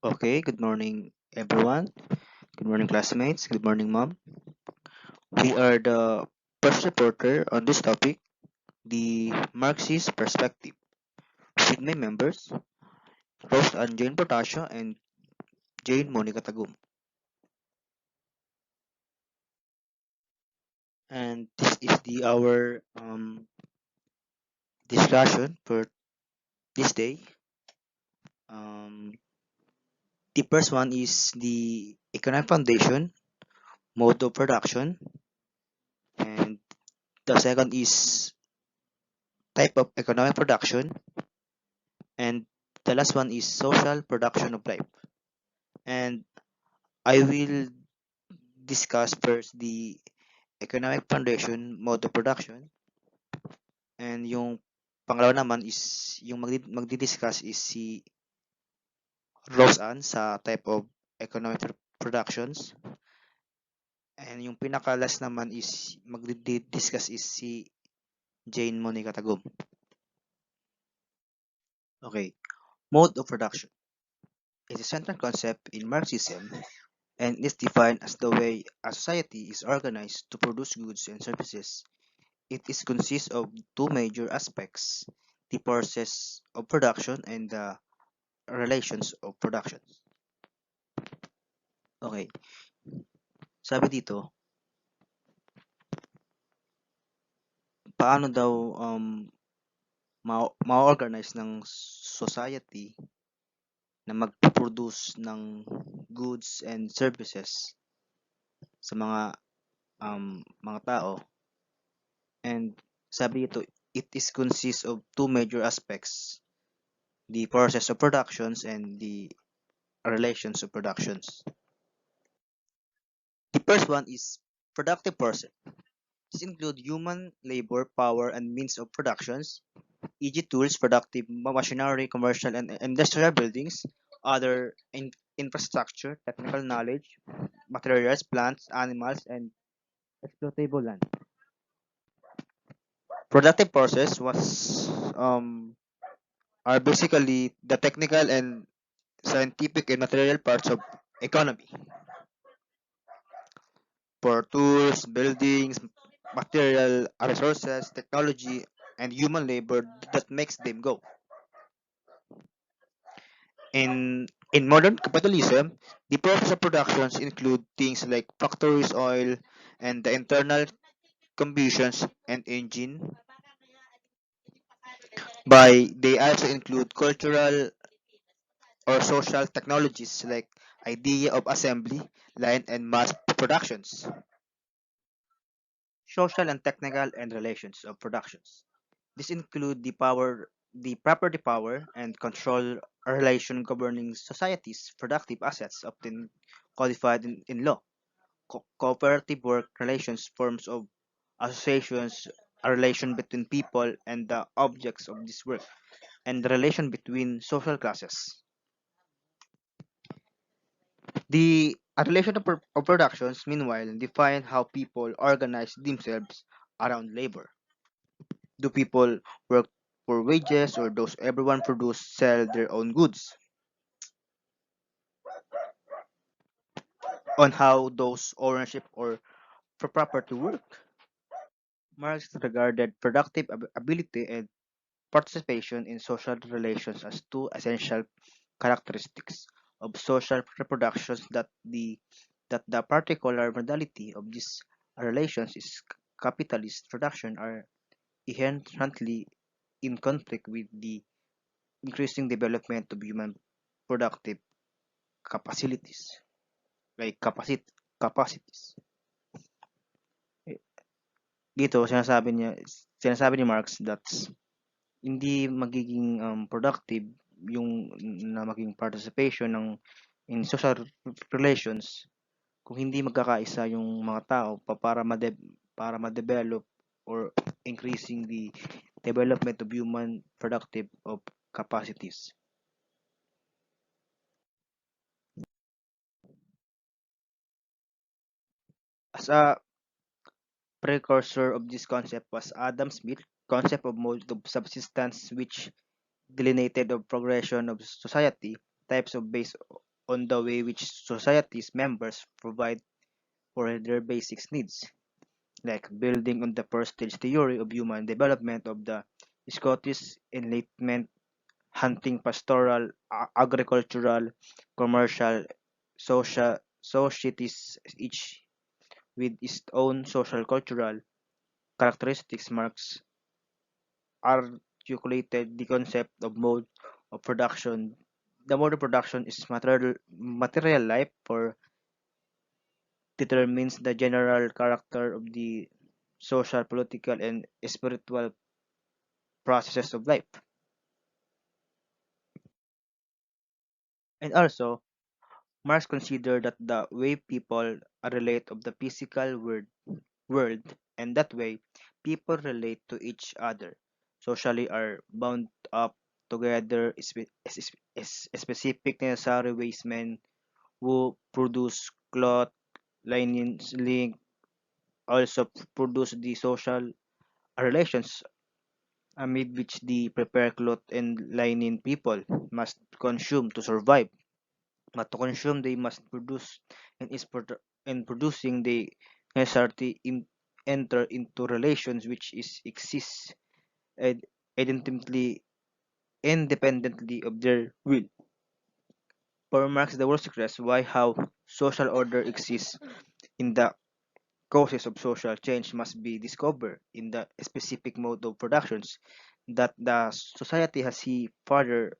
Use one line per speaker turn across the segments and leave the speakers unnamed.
Okay, good morning, everyone. Good morning, classmates. Good morning, mom. We are the first reporter on this topic, the Marx'S Perspective, with my members, Rose and Jane Portasio and Jane Monica Tagum. And this is the our discussion for this day. Um, the first one is the economic foundation, mode of production, and the second is type of economic production, and the last one is social production of life. And I will discuss first the economic foundation mode of production, and yung pangalawa naman is yung magdi-discuss is si Rose Ann sa type of economic productions, and yung pinaka-last naman is magdi-discuss is si Jane Monica Tagum. Okay, mode of production is a central concept in Marxism and is defined as the way a society is organized to produce goods and services. It is consists of two major aspects, the process of production and the relations of production. Okay, sabi dito, paano daw ma-organize ng society na mag-produce ng goods and services sa mga tao. And sabi dito, it is consists of two major aspects, the process of productions and the relations of productions. The first one is productive process. This include human labor, power, and means of productions, e.g. tools, productive machinery, commercial and industrial buildings, other infrastructure, technical knowledge, materials, plants, animals, and exploitable land. Productive process was are basically the technical and scientific and material parts of economy for tools, buildings, material resources, technology, and human labor that makes them go. In modern capitalism, the process of productions include things like factories, oil, and the internal combustions and engine. By they also include cultural or social technologies like idea of assembly line and mass productions. Social and technical and relations of productions. This include the property power and control relation governing society's productive assets often codified in law. Cooperative work relations, forms of associations, a relation between people and the objects of this work, and the relation between social classes. The relation of productions, meanwhile, define how people organize themselves around labor. Do people work for wages or does everyone produce sell their own goods? On how those ownership or for property work? Marx regarded productive ability and participation in social relations as two essential characteristics of social reproductions that the particular modality of these relations is capitalist production are inherently in conflict with the increasing development of human productive capacities like capacities. Eh, Dito sinasabi ni Marx that hindi magiging productive yung na maging participation ng in social relations kung hindi magkakaisa yung mga tao para ma-develop or increasing the development of human productive of capacities. As a precursor of this concept was Adam Smith's concept of mode of subsistence, which delineated the progression of society types of based on the way which society's members provide for their basic needs, like building on the first stage theory of human development of the Scottish Enlightenment, hunting, pastoral, agricultural, commercial, social societies, each with its own social cultural characteristics. Marx articulated the concept of mode of production. The mode of production is material life for determines the general character of the social, political, and spiritual processes of life. And also, Marx considered that the way people relate of the physical world, and that way people relate to each other socially are bound up together specific necessary ways men who produce cloth linens link also produce the social relations amid which the prepare cloth and linen people must consume to survive. But to consume, they must produce, and in producing, they necessarily enter into relations which is exists and identically independently of their will. For Marx, the world secrets why how social order exists in the causes of social change must be discovered in the specific mode of productions that the society has. He further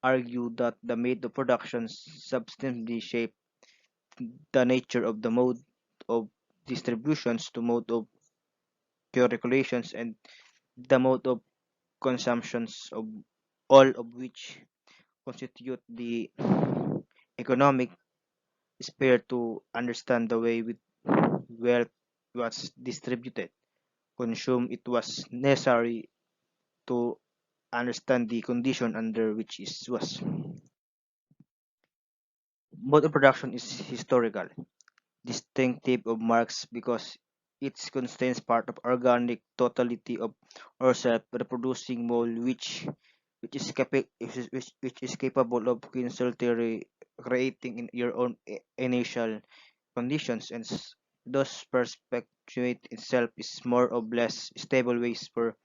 argued that the mode of productions substantially shape the nature of the mode of distributions to mode of calculations and the mode of consumptions of all of which constitute the economic sphere to understand the way with wealth was distributed. Consume it was necessary to understand the condition under which it was. Mode of production is historical, distinctive of Marx because it contains part of organic totality of or self-reproducing mole which is capable of constantly creating in your own initial conditions and thus perpetuate itself is more or less stable ways for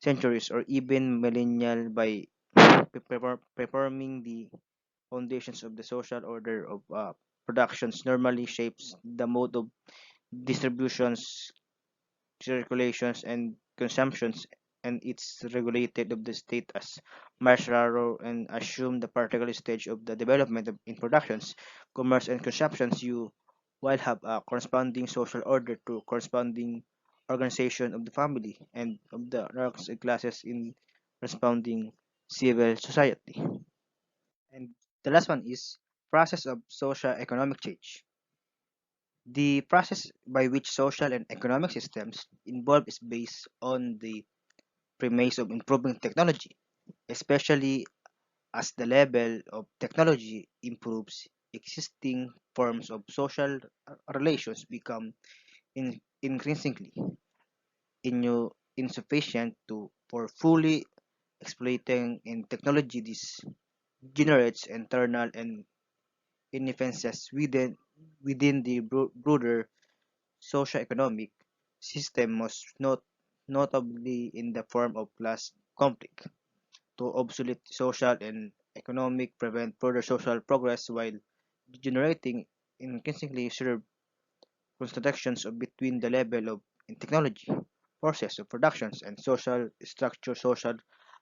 centuries or even millennial by performing the foundations of the social order of productions normally shapes the mode of distributions, circulations, and consumptions, and it's regulated of the state as Marshall and assume the particular stage of the development of in productions, commerce, and consumptions. You will have a corresponding social order to corresponding organization of the family and of the ranks and classes in corresponding civil society. And the last one is process of social economic change. The process by which social and economic systems involve is based on the premise of improving technology, especially as the level of technology improves, existing forms of social relations become increasingly insufficient to for fully exploiting in technology. This generates internal and inefficiencies within the broader socio-economic system, most notably in the form of class conflict, to obsolete social and economic prevent further social progress while generating increasingly serve contradictions of between the level of in technology, process of productions and social structure, social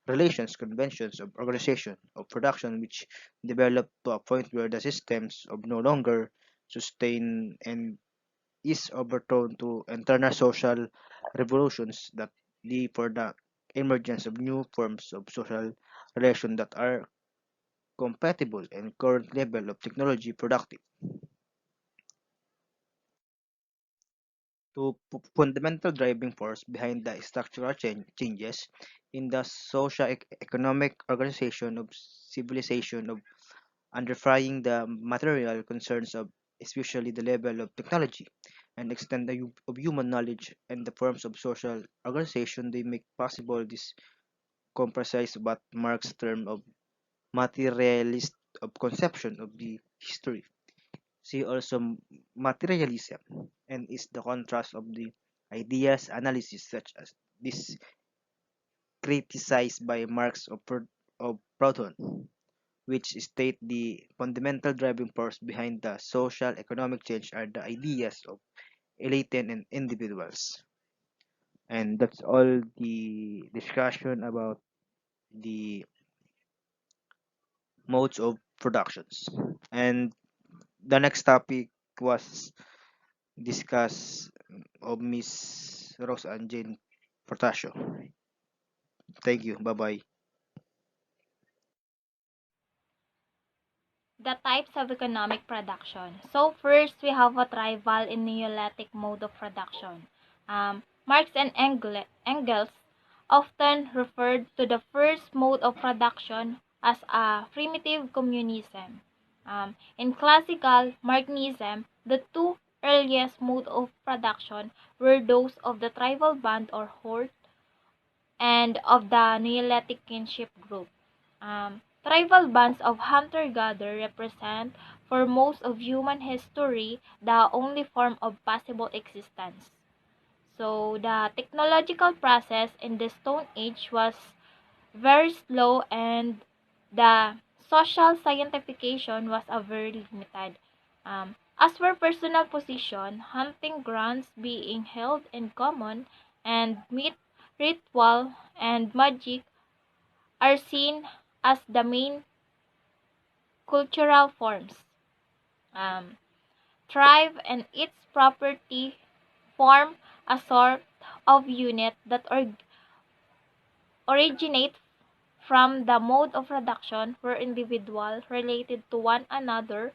relations, conventions of organization of production which develop to a point where the systems of no longer sustain and is overthrown to internal social revolutions that lead for the emergence of new forms of social relation that are compatible and current level of technology productive. To fundamental driving force behind the structural changes in the socio-economic organization of civilization of underlying the material concerns of especially the level of technology and extent of human knowledge and the forms of social organization they make possible this comprise what Marx term of materialist
of conception of the history. See also materialism, and is the contrast of the ideas analysis such as this criticized by Marx of Proudhon, which state the fundamental driving force behind the social economic change are the ideas of elite and individuals. And that's all the discussion about the modes of productions. And the next topic was discussed of Miss Rose and Jane Portasio. Thank you. Bye bye.
The types of economic production. So first, we have a tribal and neolithic mode of production. Marx and Engels often referred to the first mode of production as a primitive communism. In classical Marxism, the two earliest modes of production were those of the tribal band or horde and of the Neolithic kinship group. Tribal bands of hunter-gatherer represent, for most of human history, the only form of possible existence. So, the technological process in the Stone Age was very slow and the social scientification was a very limited. As for personal position, hunting grounds being held in common and meat, ritual, and magic are seen as the main cultural forms. Um, tribe and its property form a sort of unit that originate from the mode of production where individuals related to one another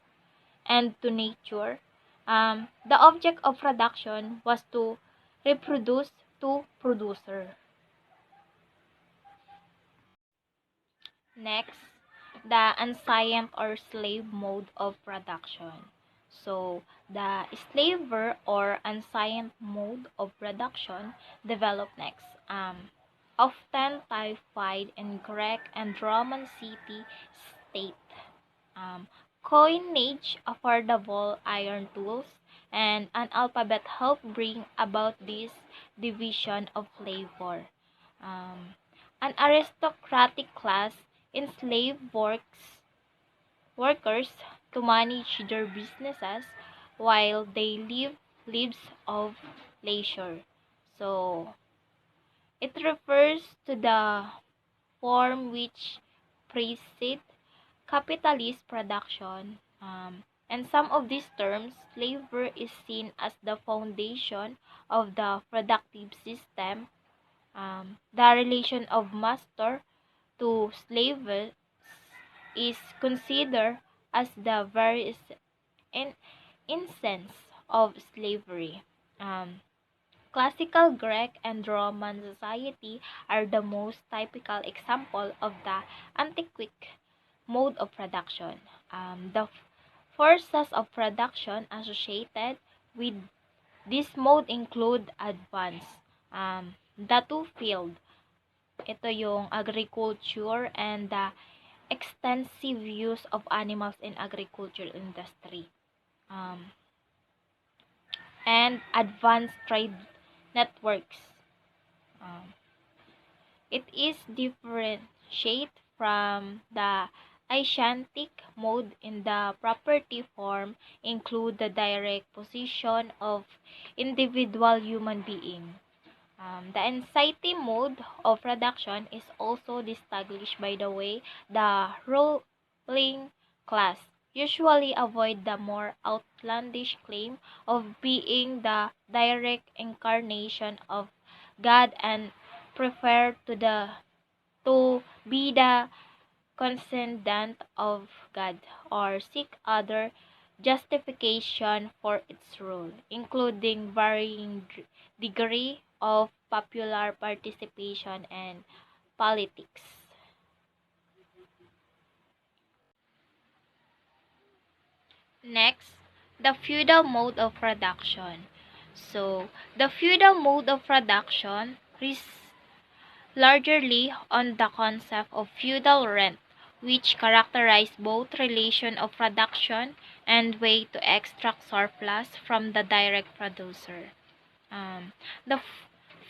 and to nature. The object of production was to reproduce to producer. Next, the ancient or slave mode of production. So, the slaver or ancient mode of production developed next. Often typified in Greek and Roman city state. Um, Coinage, affordable iron tools, and an alphabet helped bring about this division of labor. Um, an aristocratic class enslaved workers to manage their businesses while they live lives of leisure. So, it refers to the form which precede capitalist production. And some of these terms, labor is seen as the foundation of the productive system. The relation of master to slave is considered as the very in- essence of slavery. Um, Classical Greek and Roman society are the most typical example of the antiquic mode of production. The forces of production associated with this mode include advance, the two field, ito yung agriculture and the extensive use of animals in agriculture industry, um, and advanced trade networks. Um, it is differentiate from the Asiatic mode in the property form include the direct position of individual human being. The anxiety mode of production is also distinguished by the way the ruling class usually avoid the more outlandish claim of being the direct incarnation of God and prefer to be the descendant of God or seek other justification for its rule, including varying degree of popular participation and politics. Next, the feudal mode of production. So, the feudal mode of production is largely on the concept of feudal rent which characterize both relation of production and way to extract surplus from the direct producer. The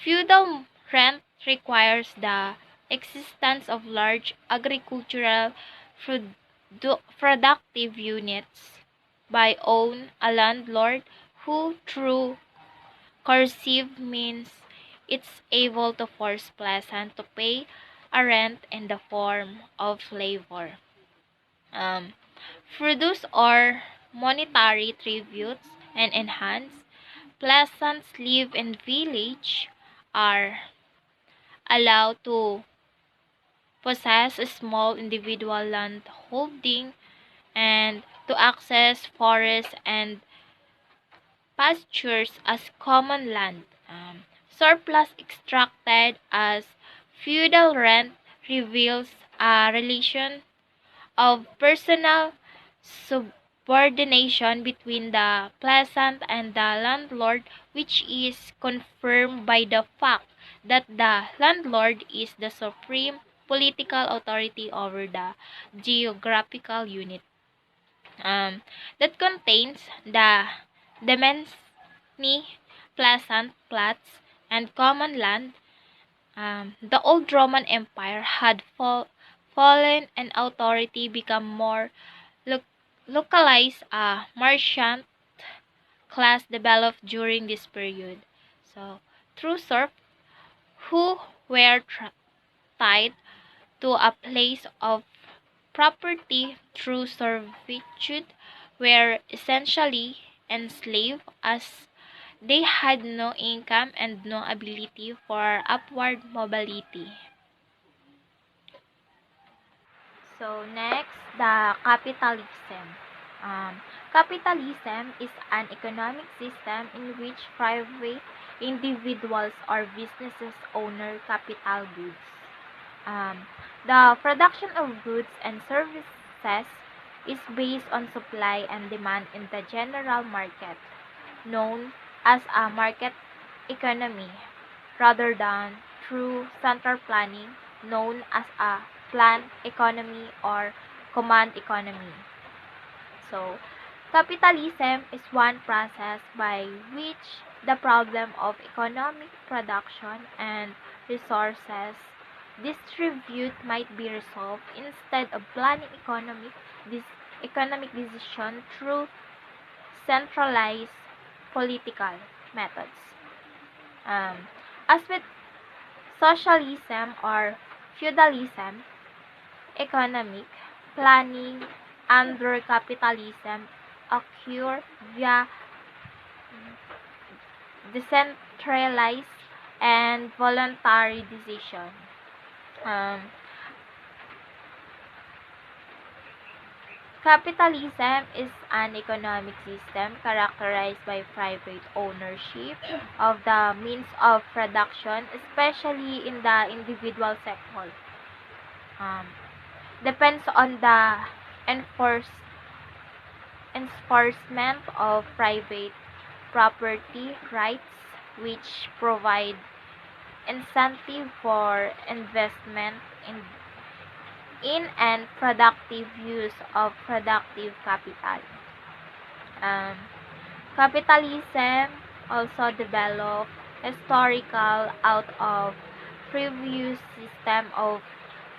feudal rent requires the existence of large agricultural productive units by a landlord who, through coercive means, is able to force peasants to pay a rent in the form of labor. Um, Produce or monetary tributes and enhance peasants live in village are allowed to possess a small individual land holding and to access forests and pastures as common land. Surplus extracted as feudal rent reveals a relation of personal subordination between the peasant and the landlord, which is confirmed by the fact that the landlord is the supreme political authority over the geographical unit that contains the many pleasant plots and common land. The old Roman Empire had fallen and authority become more lo- localized. A merchant class developed during this period. So, through serfs who were tied to a place of property through servitude were essentially enslaved as they had no income and no ability for upward mobility. So next, the capitalism. Capitalism is an economic system in which private individuals or businesses own capital goods. Um, the production of goods and services is based on supply and demand in the general market, known as a market economy, rather than through central planning, known as a planned economy or command economy. So, capitalism is one process by which the problem of economic production and resources distribute might be resolved instead of planning economic decision through centralized political methods. Um, as with socialism or feudalism, economic planning under capitalism occur via decentralized and voluntary decision. Um, Capitalism is an economic system characterized by private ownership of the means of production, especially in the individual sector. Um, Depends on the enforce, enforcement of private property rights, which provide incentive for investment in and productive use of productive capital. Um, Capitalism also developed historical out of previous system of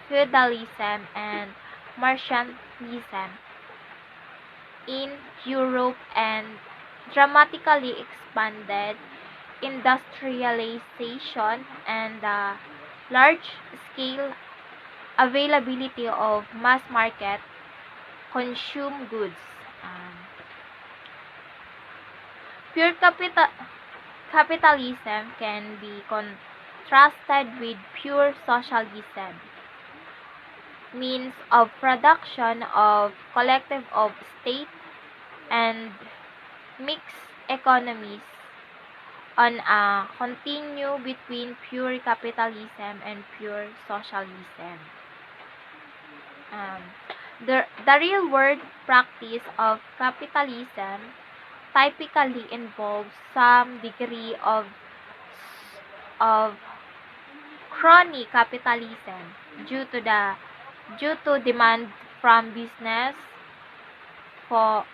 feudalism and mercantilism in Europe and dramatically expanded industrialization and the large-scale availability of mass market consumer goods. Um, Pure capitalism can be contrasted with pure socialism, means of production of collective of state and mixed economies on a continue between pure capitalism and pure socialism. Um, the real world practice of capitalism typically involves some degree of crony capitalism due to the due to demand from business for,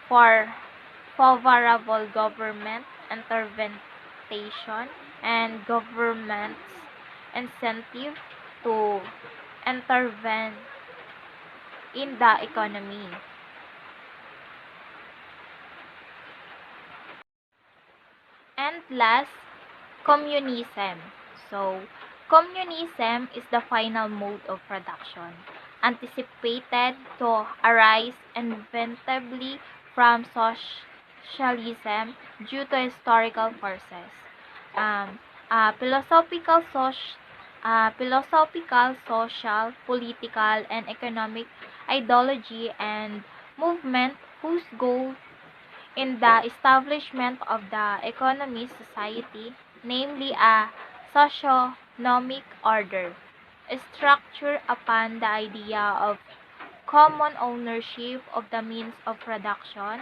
for favorable government intervention and government's incentive to intervene in the economy. And last, communism. So, communism is the final mode of production, anticipated to arise inevitably from socialism due to historical forces. Um, philosophical, social, political, and economic ideology and movement whose goal in the establishment of the economic society, namely a socio-economic order, structured upon the idea of common ownership of the means of production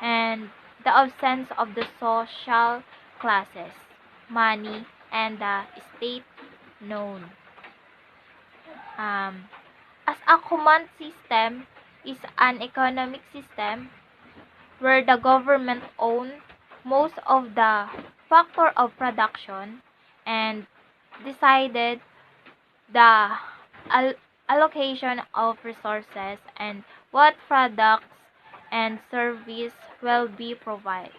and the absence of the social classes, money, and the state known. Um, as a command system is an economic system where the government owns most of the factor of production and decided the al- allocation of resources and what products and service will be provided.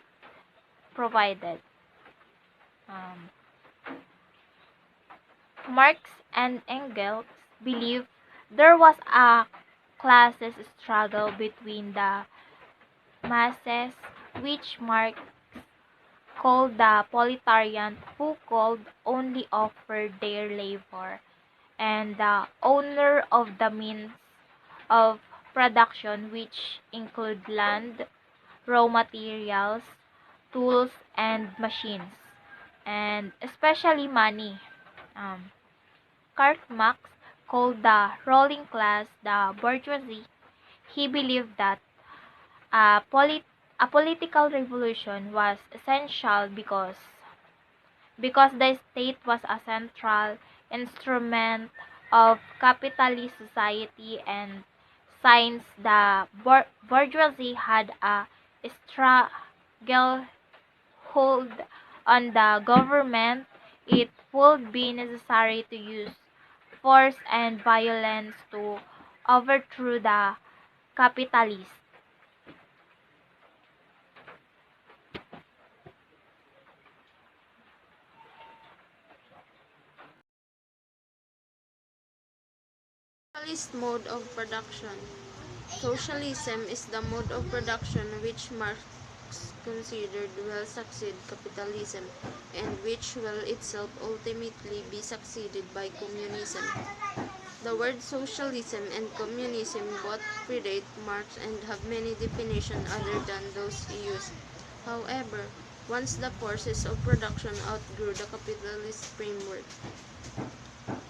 Um, Marx and Engels believed there was a classes struggle between the masses, which Marx called the proletariat, who could only offer their labor, and the owner of the means of production, which include land, raw materials, tools, and machines, and especially money. Um, Karl Marx called the ruling class the bourgeoisie. He believed that a, polit- a political revolution was essential because the state was a central instrument of capitalist society, and since the bourgeoisie had a struggle hold on the government, it would be necessary to use force and violence to overthrow the capitalists.
Socialist mode of production. Socialism is the mode of production which Marx considered will succeed capitalism and which will itself ultimately be succeeded by communism. The words socialism and communism both predate Marx and have many definitions other than those he used. However, once the forces of production outgrew the capitalist framework,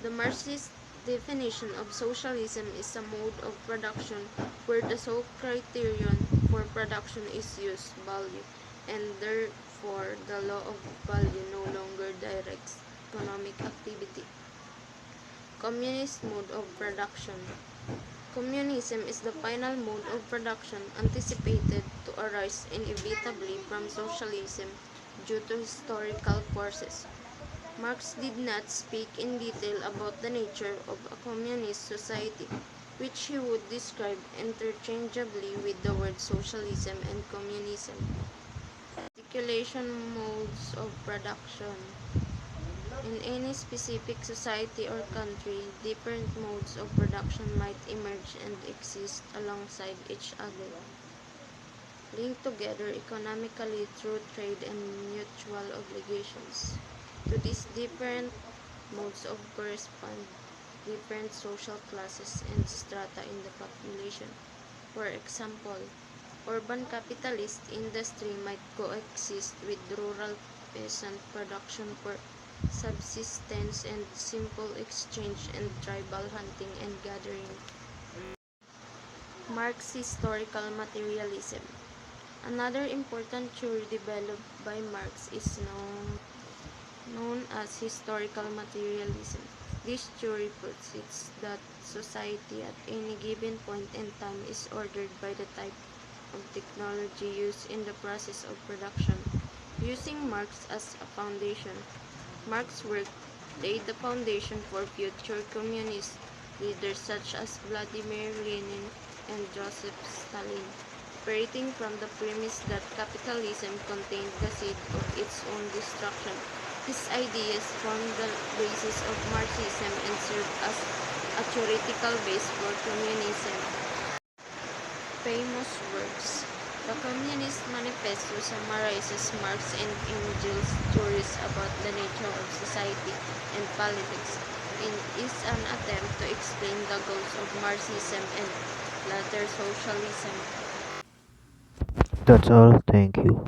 the Marxist definition of socialism is a mode of production where the sole criterion for production is use, value, and therefore the law of value no longer directs economic activity. Communist mode of production. Communism is the final mode of production anticipated to arise inevitably from socialism due to historical forces. Marx did not speak in detail about the nature of a communist society, which he would describe interchangeably with the words socialism and communism. Articulation modes of production. In any specific society or country, different modes of production might emerge and exist alongside each other, linked together economically through trade and mutual obligations. To these different modes of correspond different social classes and strata in the population. For example, urban capitalist industry might coexist with rural peasant production for subsistence and simple exchange and tribal hunting and gathering. Marx's historical materialism. Another important theory developed by Marx is known as historical materialism. This theory posits that society at any given point in time is ordered by the type of technology used in the process of production. Using Marx as a foundation, Marx's work laid the foundation for future communist leaders such as Vladimir Lenin and Joseph Stalin, operating from the premise that capitalism contained the seed of its own destruction. His ideas formed the basis of Marxism and served as a theoretical base for communism. Famous works. The Communist Manifesto summarizes Marx and Engels' theories about the nature of society and politics and is an attempt to explain the goals of Marxism and later socialism.
That's all. Thank you.